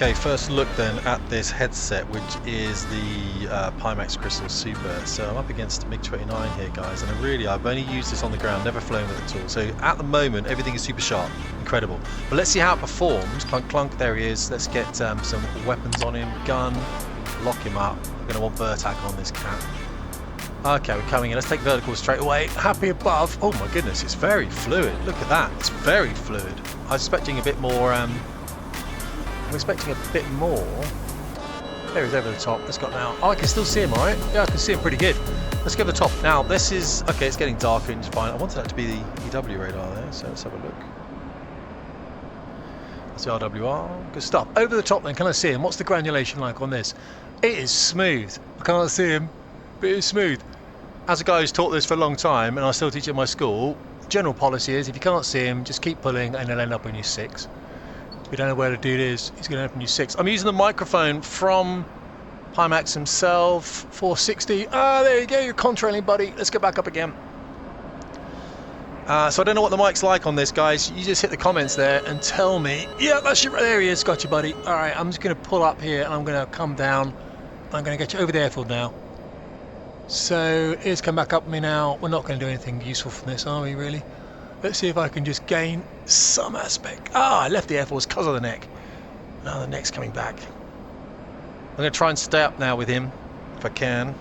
Okay, first look then at this headset, which is the Pimax Crystal Super. So I'm up against MiG-29 here, guys, and I've only used this on the ground, never flown with it at all. So at the moment, everything is super sharp, incredible. But let's see how it performs. Clunk, clunk, there he is. Let's get some weapons on him, gun, lock him up. We're going to want vertac on this cat. Okay, we're coming in. Let's take vertical straight away. Happy above. Oh my goodness, it's very fluid. Look at that. It's very fluid. I was expecting a bit more. I'm expecting a bit more. There he's over the top. Let's go now. Oh, I can still see him, alright? Yeah, I can see him pretty good. Let's go to the top. Now, this is... Okay, it's getting darker and it's fine. I wanted that to be the EW radar there, so let's have a look. That's the RWR. Good stuff. Over the top then, can I see him? What's the granulation like on this? It is smooth. I can't see him, but it is smooth. As a guy who's taught this for a long time, and I still teach at my school, general policy is if you can't see him, just keep pulling and he'll end up on your 6. We don't know where the dude is. He's going to open you 6. I'm using the microphone from Pimax himself. 460. Ah, there you go. You're contrailing, buddy. Let's go back up again. So I don't know what the mic's like on this, guys. You just hit the comments there and tell me. Yeah, that's you. There he is. Got you, buddy. All right, I'm just going to pull up here and I'm going to come down. I'm going to get you over the airfield now. So here's come back up with me now. We're not going to do anything useful from this, are we, really? Let's see if I can just gain some aspect. Ah, I left the Air Force because of the neck. Now the neck's coming back. I'm going to try and stay up now with him, if I can.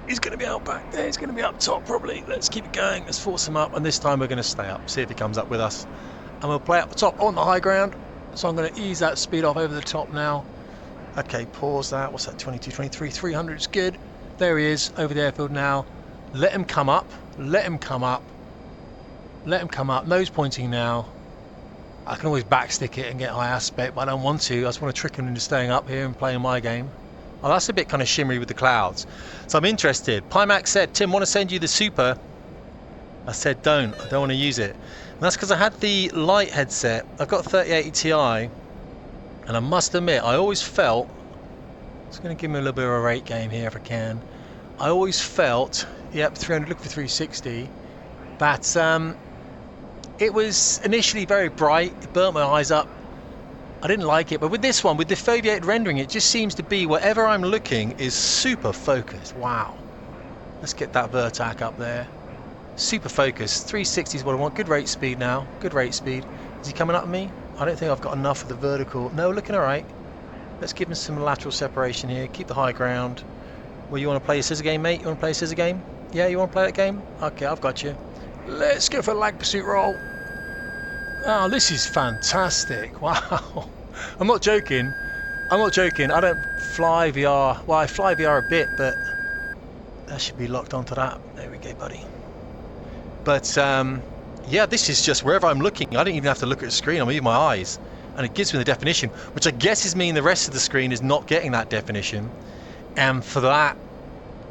He's going to be out back there. He's going to be up top, probably. Let's keep it going. Let's force him up. And this time we're going to stay up. See if he comes up with us. And we'll play up the top on the high ground. So I'm going to ease that speed off over the top now. Okay, pause that. What's that? 22, 23, 300 is good. There he is, over the airfield now. Let him come up. Let him come up. Let him come up, nose pointing now. I can always backstick it and get high aspect, but I don't want to. I just want to trick him into staying up here and playing my game. Oh, that's a bit kind of shimmery with the clouds. So I'm interested. Pimax said, Tim, want to send you the Super? I said, I don't want to use it. And that's because I had the light headset. I've got 3080 Ti, and I must admit, I always felt, I'm just going to give me a little bit of a rate game here if I can. I always felt, yep, 300, look for 360, that it was initially very bright, it burnt my eyes up. I didn't like it, but with this one, with the foveated rendering, it just seems to be wherever I'm looking is super focused. Wow. Let's get that vertac up there. Super focused. 360 is what I want. Good rate speed now. Good rate speed. Is he coming up at me? I don't think I've got enough of the vertical. No, looking all right. Let's give him some lateral separation here. Keep the high ground. Well, you want to play a scissor game, mate? You want to play a scissor game? Yeah, you want to play that game? Okay, I've got you. Let's go for a lag pursuit roll. Oh, this is fantastic. Wow. I'm not joking. I'm not joking. I don't fly VR. Well, I fly VR a bit, but that should be locked onto that. There we go, buddy. But, yeah, this is just wherever I'm looking. I don't even have to look at the screen. I'm using my eyes. And it gives me the definition, which I guess is mean the rest of the screen is not getting that definition. And for that,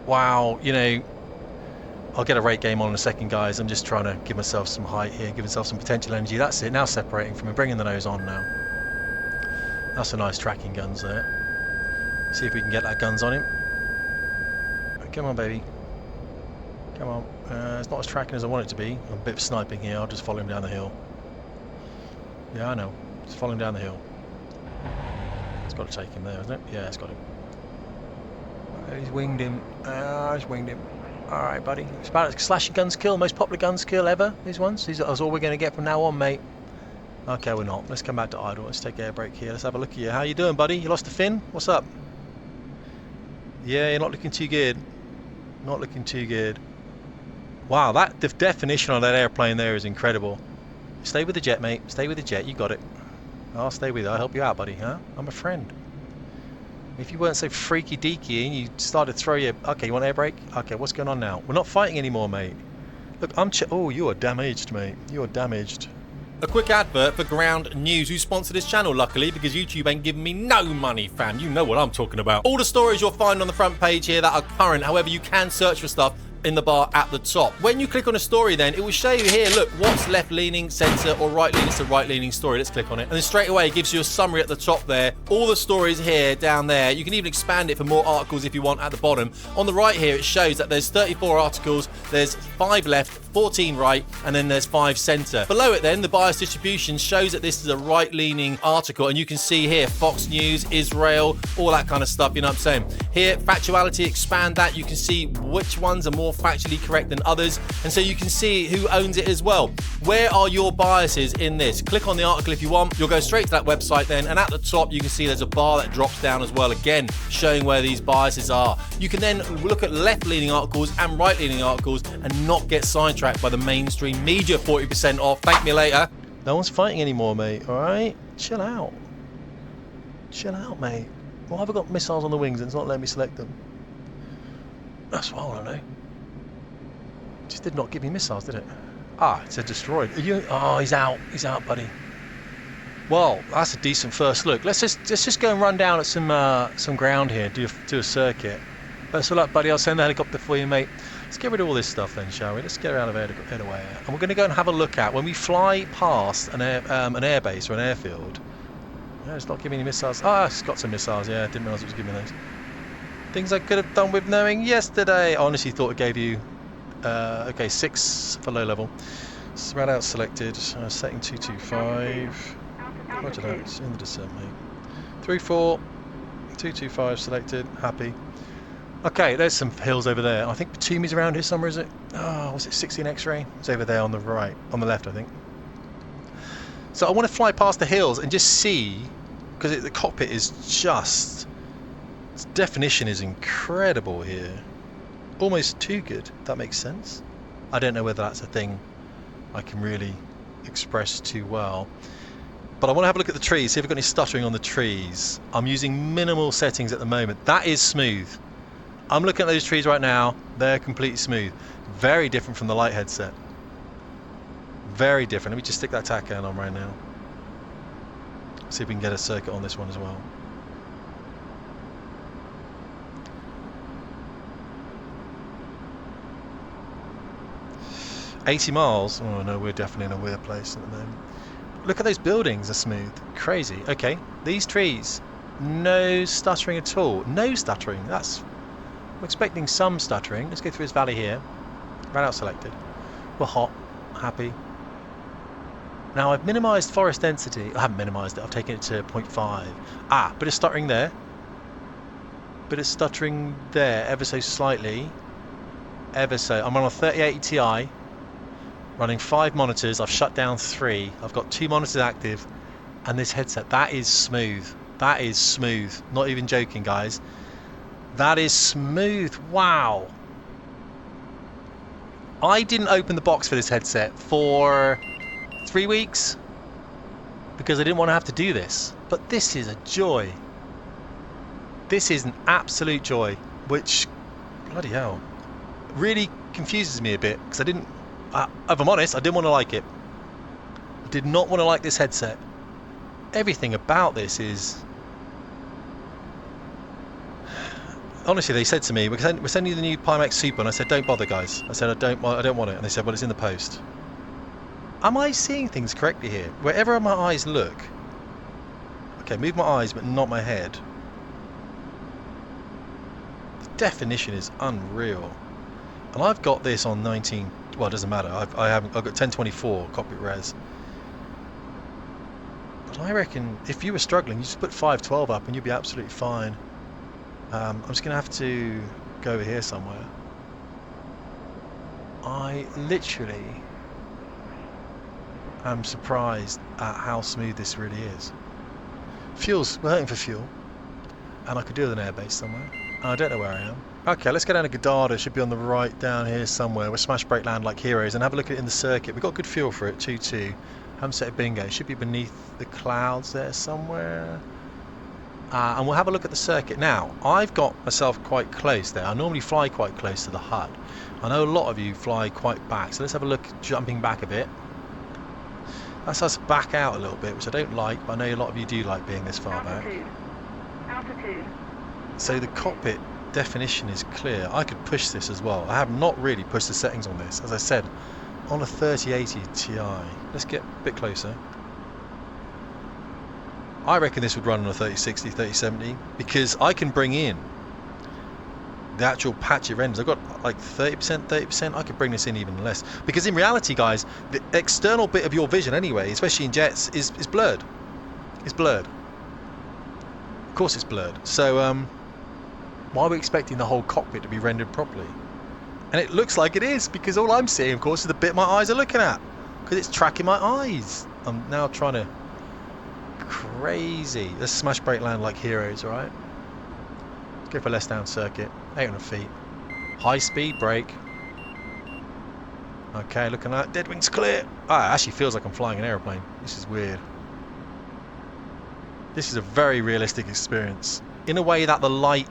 wow, you know, I'll get a rate game on in a second, guys. I'm just trying to give myself some height here, give myself some potential energy. That's it. Now separating from him, bringing the nose on now. That's a nice tracking guns there. See if we can get that guns on him. Come on, baby. Come on. It's not as tracking as I want it to be. I'm a bit of sniping here. I'll just follow him down the hill. Yeah, I know. Just follow him down the hill. It's got to take him there, isn't it? Yeah, it's got him. He's winged him. He's winged him. Alright, buddy. It's about a slashing guns kill, most popular guns kill ever, these ones. These are all we're going to get from now on, mate. Okay, we're not. Let's come back to idle. Let's take air break here. Let's have a look at you. How you doing, buddy? You lost a fin? What's up? Yeah, you're not looking too good. Not looking too good. Wow, the definition on that airplane there is incredible. Stay with the jet, mate. Stay with the jet. You got it. I'll stay with you. I'll help you out, buddy. Huh? I'm a friend. If you weren't so freaky deaky and you started to throw your... Okay, you want air brake? Okay, what's going on now? We're not fighting anymore, mate. Look, oh, you are damaged, mate. You are damaged. A quick advert for Ground News, who sponsor this channel, luckily, because YouTube ain't giving me no money, fam. You know what I'm talking about. All the stories you'll find on the front page here that are current. However, you can search for stuff in the bar at the top. When you click on a story then, it will show you here, look, what's left-leaning, center, or right-leaning. It's a right-leaning story. Let's click on it. And then straight away, it gives you a summary at the top there. All the stories here, down there. You can even expand it for more articles if you want at the bottom. On the right here, it shows that there's 34 articles, there's 5 left, 14 right, and then there's 5 center. Below it then, the bias distribution shows that this is a right-leaning article, and you can see here, Fox News, Israel, all that kind of stuff, you know what I'm saying? Here, factuality, expand that. You can see which ones are more factually correct than others, and so you can see who owns it as well. Where are your biases in this? Click on the article if you want. You'll go straight to that website then, and at the top you can see there's a bar that drops down as well, again showing where these biases are. You can then look at left-leaning articles and right-leaning articles and not get sidetracked by the mainstream media. 40% off. Thank me later. No one's fighting anymore, mate. All right, chill out. Chill out, mate. Why have I got missiles on the wings and it's not letting me select them? That's what I want to know. Just did not give me missiles, did it? Ah, it said destroyed. Are you? Oh, he's out. He's out, buddy. Well, that's a decent first look. Let's just go and run down at some ground here. Do a circuit. Best of luck, buddy. I'll send the helicopter for you, mate. Let's get rid of all this stuff then, shall we? Let's get out of Edaway. And we're going to go and have a look at when we fly past an airbase or an airfield. No, it's not giving me missiles. Ah, it's got some missiles. Yeah, I didn't realise it was giving me those. Things I could have done with knowing yesterday. I honestly thought it gave you... okay, 6 for low level. Spread out selected. Setting 225. Roger that. It's in the descent, mate. 3-4. 225 selected. Happy. Okay, there's some hills over there. I think Batumi's around here somewhere, is it? Oh, was it 16 X-ray? It's over there on the right. On the left, I think. So I want to fly past the hills and just see... Because the cockpit is just... Its definition is incredible here. Almost too good, if that makes sense. I don't know whether that's a thing I can really express too well. But I want to have a look at the trees, see if we've got any stuttering on the trees. I'm using minimal settings at the moment. That is smooth. I'm looking at those trees right now. They're completely smooth. Very different from the light headset. Very different. Let me just stick that tack on right now. See if we can get a circuit on this one as well. $80 miles. Oh no, we're definitely in a weird place at the moment. Look at those buildings, are smooth. Crazy. Okay, these trees. No stuttering at all. No stuttering. That's... I'm expecting some stuttering. Let's go through this valley here. Right out selected. We're hot. Happy. Now I've minimised forest density. I haven't minimised it. I've taken it to 0.5. Ah, bit of stuttering there. Bit of stuttering there, ever so slightly. Ever so. I'm on a 3080 Ti. Running 5 monitors. I've shut down 3. I've got 2 monitors active. And this headset, that is smooth. That is smooth. Not even joking, guys. That is smooth. Wow. I didn't open the box for this headset for 3 weeks because I didn't want to have to do this. But this is a joy. This is an absolute joy, which, bloody hell, really confuses me a bit because I didn't, if I'm honest, I didn't want to like it. I did not want to like this headset. Everything about this is... Honestly, they said to me, we're sending you the new Pimax Super, and I said, don't bother, guys. I said, I don't want it. And they said, well, it's in the post. Am I seeing things correctly here? Wherever my eyes look... Okay, move my eyes, but not my head. The definition is unreal. And I've got this on 19... Well, it doesn't matter. I've got 1024 cockpit res. But I reckon if you were struggling, you just put 512 up and you'd be absolutely fine. I'm just going to have to go over here somewhere. I literally am surprised at how smooth this really is. Fuel's, we're hurting for fuel, and I could do with an airbase somewhere. I don't know where I am. Okay, let's go down to Godard. Should be on the right down here somewhere. We'll smash brake land like heroes and have a look at it in the circuit. We've got good fuel for it, 2-2. Haven't set a bingo. It should be beneath the clouds there somewhere. And we'll have a look at the circuit now. I've got myself quite close there. I normally fly quite close to the HUD. I know a lot of you fly quite back, so let's have a look, jumping back a bit. That's us back out a little bit, which I don't like, but I know a lot of you do like being this far back. Altitude. So the cockpit definition is clear. I could push this as well. I have not really pushed the settings on this, as I said, on a 3080 Ti. Let's get a bit closer. I reckon this would run on a 3060, 3070, because I can bring in the actual patchy renders. I've got like 30%. I could bring this in even less, because in reality, guys, the external bit of your vision anyway, especially in jets, is blurred. It's blurred. Of course it's blurred. So why are we expecting the whole cockpit to be rendered properly? And it looks like it is, because all I'm seeing, of course, is the bit my eyes are looking at, because it's tracking my eyes. I'm now trying to... Crazy. Let's smash brake land like heroes, right? Let's go for a less down circuit. 800 feet. High speed brake. Okay, looking at that. Dead wings clear. Ah, it actually feels like I'm flying an aeroplane. This is weird. This is a very realistic experience. In a way that the light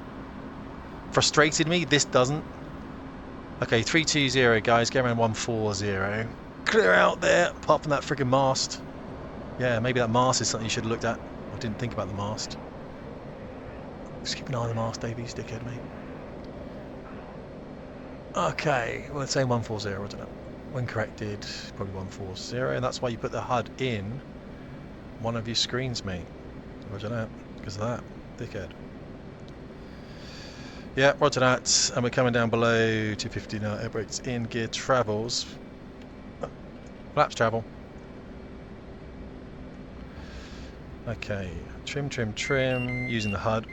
frustrated me, this doesn't. Okay, 320, guys. Get around 140. Clear out there, apart from that friggin' mast. Yeah, maybe that mast is something you should have looked at. I didn't think about the mast. Just keep an eye on the mast, Davies, dickhead, mate. Okay, well, let's say 140, I don't know. When corrected, probably 140, and that's why you put the HUD in one of your screens, mate. Roger that, because of that, dickhead. Yeah, roger that, and we're coming down below 250 now. Air brakes in, gear travels. Flaps travel. Okay, trim, using the HUD.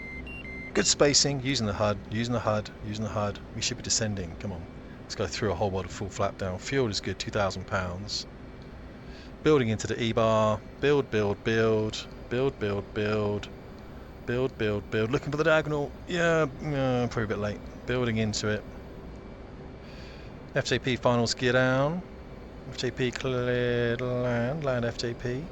Good spacing, using the HUD. We should be descending, come on. Let's go through a whole lot of full flap down. Fuel is good, 2,000 pounds. Building into the E-bar. Build. Looking for the diagonal. Yeah, probably a bit late. Building into it. FJP finals gear down. FJP cleared land FJP.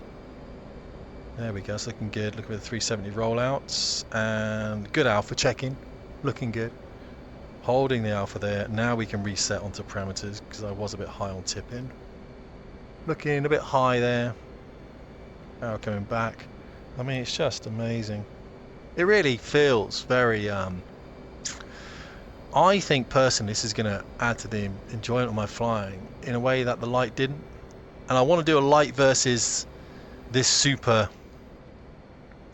There we go, it's looking good. Looking at the 370 rollouts and good alpha checking, looking good. Holding the alpha there. Now we can reset onto parameters because I was a bit high on tipping. Looking a bit high there. Now coming back. I mean, it's just amazing. It really feels very. I think personally this is going to add to the enjoyment of my flying in a way that the light didn't. And I want to do a light versus this super.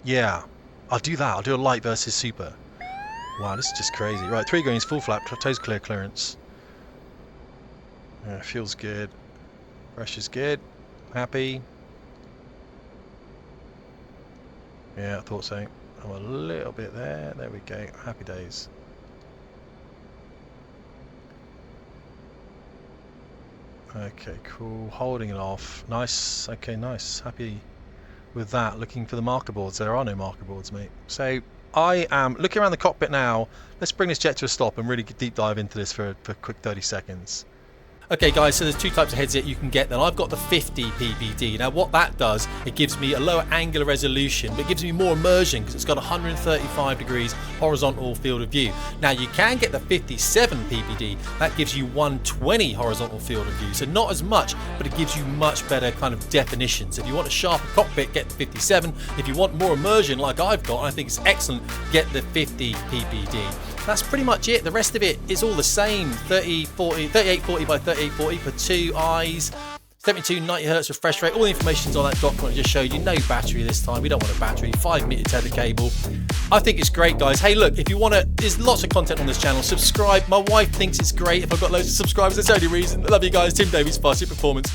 Yeah, I'll do that. I'll do a light versus super. Wow, this is just crazy. Right, 3 greens, full flap, toes clear clearance. Yeah, feels good. Pressure's good. Happy. Yeah, I thought so. I'm a little bit there. There we go. Happy days. Okay, cool. Holding it off. Nice. Okay, nice. Happy with that. Looking for the marker boards. There are no marker boards, mate. So I am looking around the cockpit now. Let's bring this jet to a stop and really deep dive into this for a quick 30 seconds. Okay guys, so there's 2 types of headset you can get then. I've got the 50 ppd. Now what that does, it gives me a lower angular resolution, but it gives me more immersion because it's got 135 degrees horizontal field of view. Now you can get the 57 ppd, that gives you 120 horizontal field of view. So not as much, but it gives you much better kind of definition. So if you want a sharper cockpit, get the 57. If you want more immersion like I've got, and I think it's excellent, get the 50 ppd. That's pretty much it. The rest of it is all the same. 3840 by 3840 for 2 eyes. 7290Hz refresh rate. All the information's on that document I just showed you. No battery this time. We don't want a battery. 5-meter tether cable. I think it's great, guys. Hey, look, if you want to, there's lots of content on this channel. Subscribe. My wife thinks it's great if I've got loads of subscribers. That's the only reason. I love you guys. Tim Davies, Fast Performance.